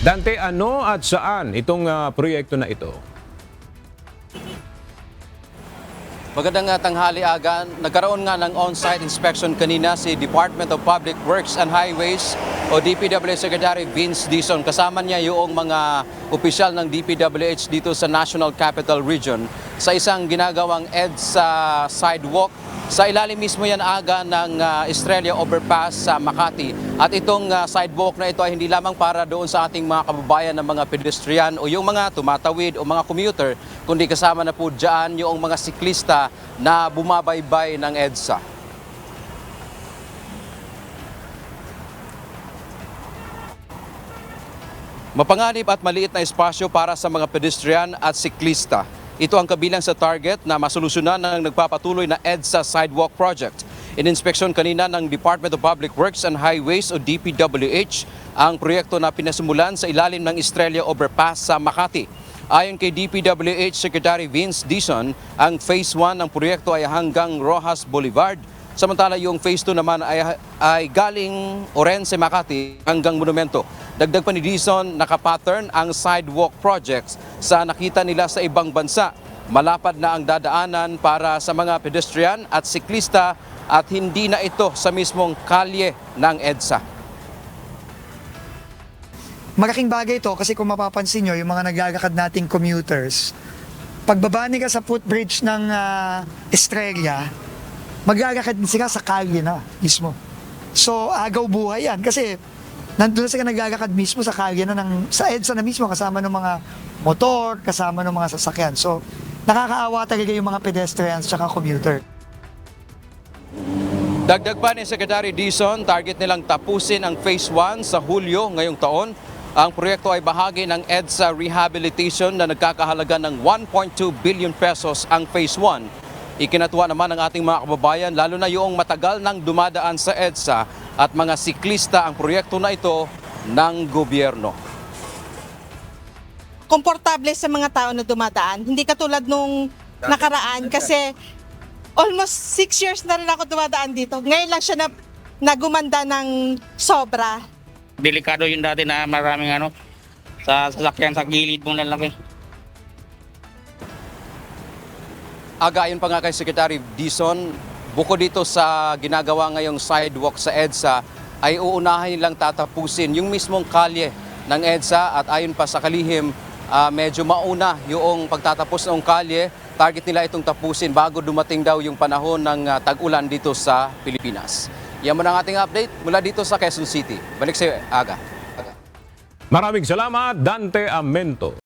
Dante, ano at saan itong proyekto na ito? Magandang tanghali aga. Nagkaroon nga ng on-site inspection kanina si Department of Public Works and Highways o DPWH Secretary Vince Dizon. Kasama niya yung mga opisyal ng DPWH dito sa National Capital Region sa isang ginagawang EDSA sidewalk. Sa ilalim mismo yan aga ng Estrella Overpass sa Makati. At itong sidewalk na ito ay hindi lamang para doon sa ating mga kababayan ng mga pedestrian o yung mga tumatawid o mga commuter, kundi kasama na po dyan yung mga siklista na bumabaybay ng EDSA. Mapanganib at maliit na espasyo para sa mga pedestrian at siklista. Ito ang kabilang sa target na masolusyonan ng nagpapatuloy na EDSA Sidewalk Project. Ininspeksyon kanina ng Department of Public Works and Highways o DPWH ang proyekto na pinasimulan sa ilalim ng Estrella Overpass sa Makati. Ayon kay DPWH Secretary Vince Dizon, ang Phase 1 ng proyekto ay hanggang Rojas Boulevard. Samantala yung Phase 2 naman ay galing Orense, Makati hanggang Monumento. Dagdag pa ni Dizon, nakapattern ang sidewalk projects sa nakita nila sa ibang bansa. Malapad na ang dadaanan para sa mga pedestrian at siklista at hindi na ito sa mismong kalye ng EDSA. Malaking bagay ito kasi kung mapapansin nyo, yung mga naglalakad nating commuters, pagbabani ka sa footbridge ng Estrella, maglalakad din sila sa kalye na mismo. So, agaw buhay yan kasi nandun na sila naglalakad mismo sa kalye na sa EDSA na mismo kasama ng mga motor, kasama ng mga sasakyan. So, nakakaawa talaga yung mga pedestrians at commuter. Dagdag pa ni Secretary Dizon, target nilang tapusin ang Phase 1 sa Hulyo ngayong taon. Ang proyekto ay bahagi ng EDSA Rehabilitation na nagkakahalaga ng 1.2 billion pesos ang Phase 1. Ikinatuwa naman ng ating mga kababayan, lalo na yung matagal nang dumadaan sa EDSA at mga siklista ang proyekto na ito ng gobyerno. Komportable sa mga tao na dumadaan. Hindi katulad nung nakaraan kasi almost 6 years na rin ako dumadaan dito. Ngayon lang siya nagumanda ng sobra. Delikado yung dati na maraming sa sasakyan sa gilid mong lalaki. Ayon pa nga kay Secretary Dizon, bukod dito sa ginagawa ngayong sidewalk sa EDSA, ay uunahin nilang tatapusin yung mismong kalye ng EDSA at ayon pa sa kalihim, medyo mauna yung pagtatapos ng kalye. Target nila itong tapusin bago dumating daw yung panahon ng tag-ulan dito sa Pilipinas. Yan muna ang ating update mula dito sa Quezon City. Balik sa iyo, Aga. Maraming salamat, Dante Amento.